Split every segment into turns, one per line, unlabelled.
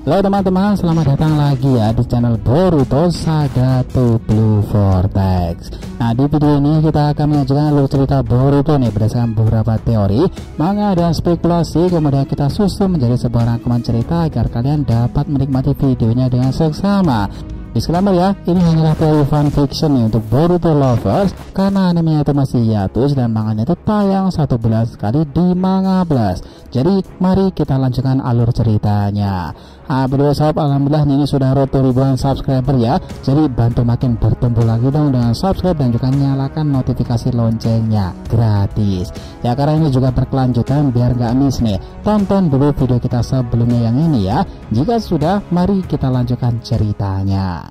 Halo teman-teman, selamat datang lagi ya di channel Boruto Saga to Blue Vortex. Nah, di video ini kita akan menyajikan alur cerita Boruto nih berdasarkan beberapa teori, manga dan spekulasi, kemudian kita susun menjadi sebuah rangkuman cerita agar kalian dapat menikmati videonya dengan seksama. Disclaimer ya, ini hanyalah teori fan fiction nih untuk Boruto lovers karena animenya itu masih hiatus dan manganya itu tayang 1 bulan sekali di Manga Plus. Jadi mari kita lanjutkan alur ceritanya. Berdua sahabat, alhamdulillah ini sudah road to ribuan subscriber ya. Jadi bantu makin bertumbuh lagi dong dengan subscribe dan juga nyalakan notifikasi loncengnya gratis. Ya karena ini juga berkelanjutan biar nggak miss nih. Tonton dulu video kita sebelumnya yang ini ya. Jika sudah, mari kita lanjutkan ceritanya.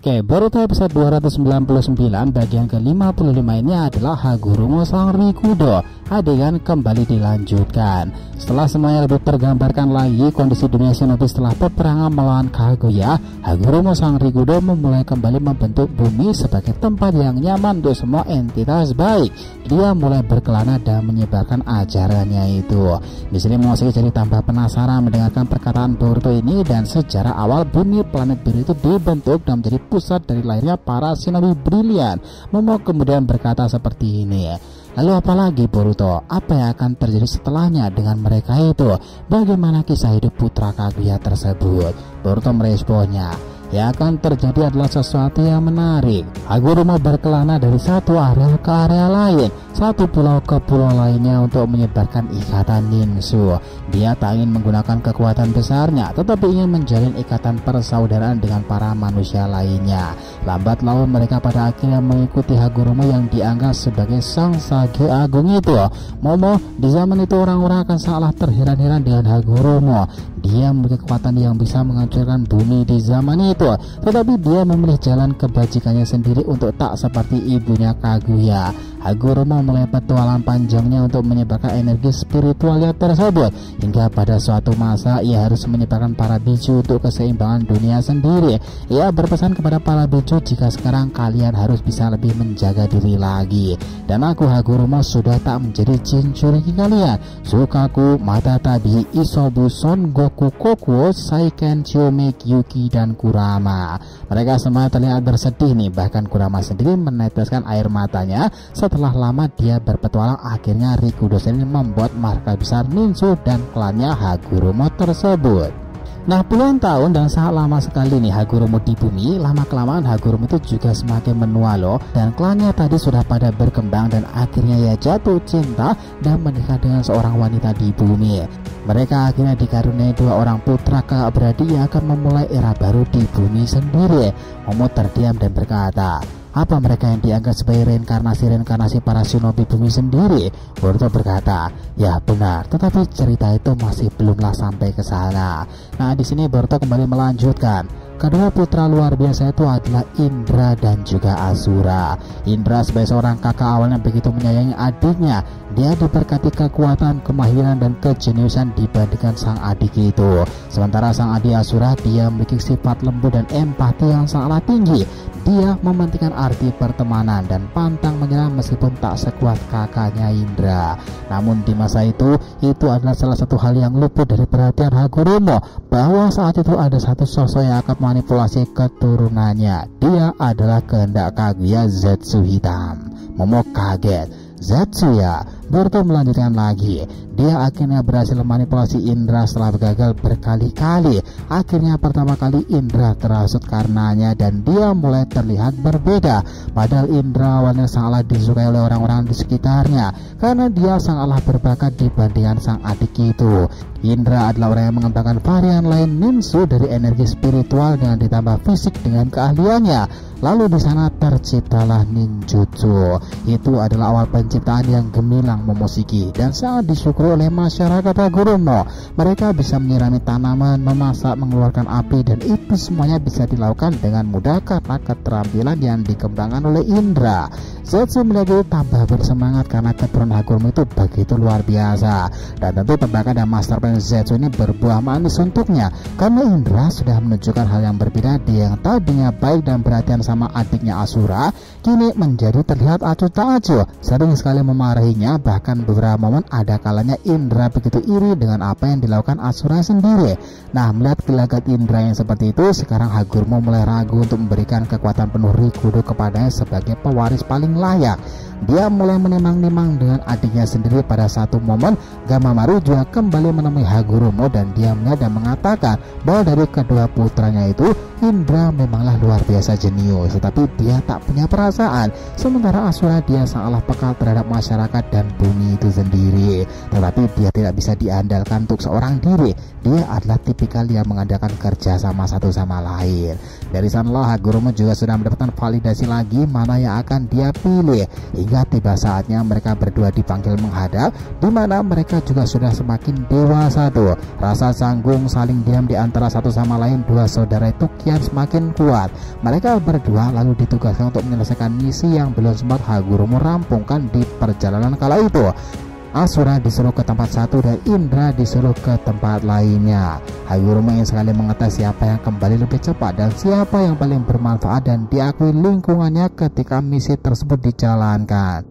Oke, Boruto episode 299 bagian ke-55 ini adalah Hagoromo sang Rikudo. Adegan kembali dilanjutkan. Setelah semuanya lebih tergambarkan lagi kondisi dunia shinobi setelah peperangan melawan Kaguya, Hagoromo sang Rikudo memulai kembali membentuk bumi sebagai tempat yang nyaman untuk semua entitas baik. Dia mulai berkelana dan menyebarkan ajarannya itu. Di sini Momoshiki jadi tambah penasaran mendengarkan perkataan Boruto ini dan sejarah awal bumi planet biru itu dibentuk dan menjadi pusat dari lahirnya para shinobi brilian. Momo kemudian berkata seperti ini. Lalu apalagi Boruto? Apa yang akan terjadi setelahnya dengan mereka itu? Bagaimana kisah hidup putra Kaguya tersebut? Boruto meresponnya, yang akan terjadi adalah sesuatu yang menarik. Hagoromo berkelana dari satu area ke area lain, satu pulau ke pulau lainnya untuk menyebarkan ikatan ninsu. Dia tak ingin menggunakan kekuatan besarnya, tetapi ingin menjalin ikatan persaudaraan dengan para manusia lainnya. Lambat laun mereka pada akhirnya mengikuti Hagoromo yang dianggap sebagai sang sage agung itu. Momo, di zaman itu orang-orang akan salah terheran-heran dengan Hagoromo. Dia memiliki kekuatan yang bisa menghancurkan bumi di zaman itu, tetapi dia memilih jalan kebajikannya sendiri untuk tak seperti ibunya Kaguya. Hagoromo mulai petualang panjangnya untuk menyebarkan energi spiritualnya tersebut, hingga pada suatu masa ia harus menyebarkan para biju untuk keseimbangan dunia sendiri. Ia berpesan kepada para biju, jika sekarang kalian harus bisa lebih menjaga diri lagi, dan aku Hagoromo sudah tak menjadi cincuriki kalian. Sukaku, Matatabi, Isobu, Son Goku, Kokuo, Saiken, Chiyome, Yuki, dan Kurama. Mereka semua terlihat bersedih nih, bahkan Kurama sendiri meneteskan air matanya. Setelah lama dia berpetualang, akhirnya Rikudo sendiri membuat markas besar ninsu dan klannya Hagoromo tersebut. Nah, puluhan tahun dan sangat lama sekali nih Hagoromo di bumi. Lama-kelamaan Hagoromo itu juga semakin menua loh, dan klannya tadi sudah pada berkembang dan akhirnya ia jatuh cinta dan menikah dengan seorang wanita di bumi. Mereka akhirnya dikaruniai 2 orang putra kakak beradik yang akan memulai era baru di bumi sendiri. Momo terdiam dan berkata, apa mereka yang dianggap sebagai reinkarnasi para shinobi bumi sendiri? Boruto berkata, ya benar, tetapi cerita itu masih belumlah sampai ke sana. Nah, di sini Boruto kembali melanjutkan. Kedua putra luar biasa itu adalah Indra dan juga Asura. Indra sebagai seorang kakak awalnya begitu menyayangi adiknya. Dia diberkati kekuatan, kemahiran, dan kejeniusan dibandingkan sang adik itu. Sementara sang adik Asura, dia memiliki sifat lembut dan empati yang sangatlah tinggi. Dia mementingkan arti pertemanan dan pantang menyerah meskipun tak sekuat kakaknya Indra. Namun di masa itu adalah salah satu hal yang luput dari perhatian Hagoromo, bahwa saat itu ada satu sosok yang akan manipulasi keturunannya. Dia adalah kehendak Kaguya Zetsu hitam. Momo kaget. Zetsu ya? Boruto melanjutkan lagi. Dia akhirnya berhasil memanipulasi Indra setelah gagal berkali-kali. Akhirnya pertama kali Indra terhasut karenanya dan dia mulai terlihat berbeda. Padahal Indra awalnya sangatlah disukai oleh orang-orang di sekitarnya karena dia sangatlah berbakat dibandingkan sang adik itu. Indra adalah orang yang mengembangkan varian lain ninsu dari energi spiritual dengan ditambah fisik dengan keahliannya. Lalu di sana terciptalah ninjutsu. Itu adalah awal penciptaan yang gemilang sang Momoshiki dan sangat disyukuri oleh masyarakat Hagoromo. Mereka bisa menyirami tanaman, memasak, mengeluarkan api, dan itu semuanya bisa dilakukan dengan mudah karena keterampilan yang dikembangkan oleh Indra. Zetsu melihat itu tambah bersemangat karena keturunan Hagoromo itu begitu luar biasa, dan tentu tebakan dan master plan Zetsu ini berbuah manis untuknya karena Indra sudah menunjukkan hal yang berbeda. Dia yang tadinya baik dan perhatian sama adiknya Asura kini menjadi terlihat acuh tak acuh, sering sekali memarahinya. Bahkan beberapa momen ada kalanya Indra begitu iri dengan apa yang dilakukan Asura sendiri. Nah, melihat gelagat Indra yang seperti itu, sekarang Hagoromo mulai ragu untuk memberikan kekuatan penuh Rikudo kepadanya sebagai pewaris paling layak. Dia mulai menimang-nimang dengan adiknya sendiri. Pada satu momen Gamamaru juga kembali menemui Hagoromo dan diamnya dan mengatakan bahwa dari kedua putranya itu Indra memanglah luar biasa jenius, tetapi dia tak punya perasaan. Sementara Asura dia sangatlah peka terhadap masyarakat dan bumi itu sendiri, tetapi dia tidak bisa diandalkan untuk seorang diri. Dia adalah tipikal yang mengadakan kerja sama satu sama lain. Dari sanalah Hagoromo juga sudah mendapatkan validasi lagi mana yang akan dia pilih, hingga tiba saatnya mereka berdua dipanggil menghadap, di mana mereka juga sudah semakin dewasa tuh. Rasa canggung saling diam di antara satu sama lain dua saudara itu kian semakin kuat. Mereka berdua lalu ditugaskan untuk menyelesaikan misi yang belum sempat Hagoromo rampungkan di perjalanan kala itu. Asura disuruh ke tempat satu dan Indra disuruh ke tempat lainnya. Hagoromo ingin sekali mengetahui siapa yang kembali lebih cepat dan siapa yang paling bermanfaat dan diakui lingkungannya ketika misi tersebut dijalankan.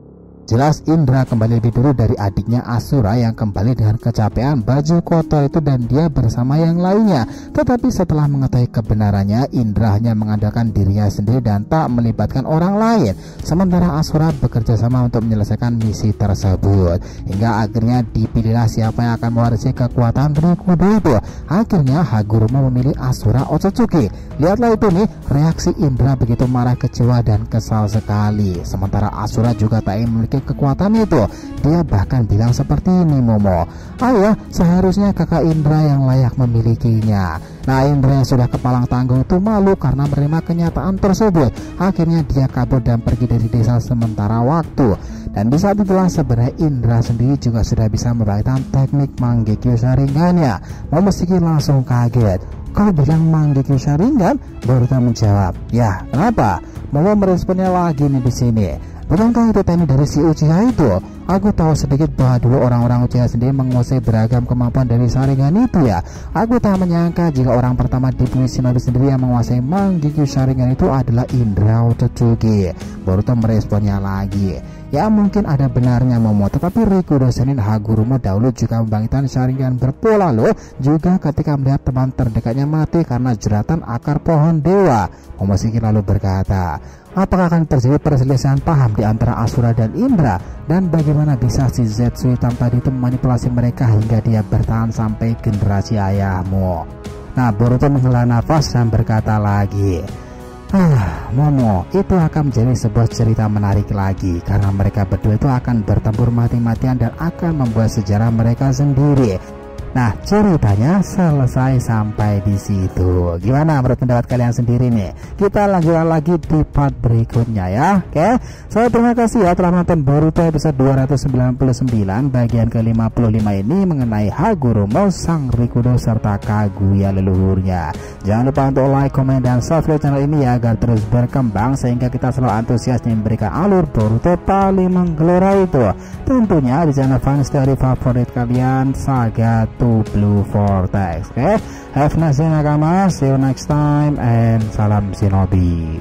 Jelas Indra kembali lebih dulu dari adiknya Asura yang kembali dengan kecapean, baju kotor itu, dan dia bersama yang lainnya. Tetapi setelah mengetahui kebenarannya, Indra hanya mengandalkan dirinya sendiri dan tak melibatkan orang lain. Sementara Asura bekerja sama untuk menyelesaikan misi tersebut. Hingga akhirnya dipilihlah siapa yang akan mewarisi kekuatan Rikudo itu. Akhirnya Hagoromo memilih Asura Otsutsuki. Lihatlah itu nih, reaksi Indra begitu marah, kecewa, dan kesal sekali. Sementara Asura juga tak ingin memiliki kekuatan itu. Dia bahkan bilang seperti ini, Momo, "Ayah, seharusnya kakak Indra yang layak memilikinya." Nah, Indra yang sudah kepalang tanggung itu malu karena menerima kenyataan tersebut. Akhirnya dia kabur dan pergi dari desa sementara waktu. Dan di saat itulah sebenarnya Indra sendiri juga sudah bisa memberikan teknik Mangekyou Sharingan-nya. Momoshiki langsung kaget. "Kau bilang Mangekyou Sharingan?" Boruto menjawab, "Ya, kenapa?" Momo meresponnya lagi nih di sini. "Bukankah itu teknik dari si Uchiha itu? Aku tahu sedikit bahwa dulu orang-orang Uchiha sendiri menguasai beragam kemampuan dari Sharingan itu ya. Aku tak menyangka jika orang pertama di bumi Shinobi sendiri yang menguasai Mangekyou Sharingan itu adalah Indra Otsutsuki." Boruto meresponnya lagi, "Ya mungkin ada benarnya, Momo, tetapi Rikudo Senin Hagoromo dahulu juga membangkitkan Sharingan berpola loh, juga ketika melihat teman terdekatnya mati karena jeratan akar pohon dewa." Momoshiki lalu berkata, "Apakah akan terjadi perselisihan paham di antara Asura dan Indra? Dan bagaimana bisa si Zetsu hitam tadi itu memanipulasi mereka hingga dia bertahan sampai generasi ayahmu?" Nah, Boruto menghela nafas dan berkata lagi, "Momo, itu akan menjadi sebuah cerita menarik lagi karena mereka berdua itu akan bertempur mati-matian dan akan membuat sejarah mereka sendiri." Nah, ceritanya selesai sampai di situ. Gimana menurut pendapat kalian sendiri nih? Kita lanjutkan lagi di part berikutnya ya. Oke. So, terima kasih ya telah menonton Boruto episode 299 bagian ke-55 ini mengenai Hagoromo, sang Rikudo serta Kaguya leluhurnya. Jangan lupa untuk like, komen, dan subscribe channel ini ya agar terus berkembang sehingga kita selalu antusias memberikan alur Boruto paling menggelora itu. Tentunya di channel fans dari favorit kalian, Saga Blue Vortex. Okay, have a nice day nakama, see you next time, and salam Shinobi.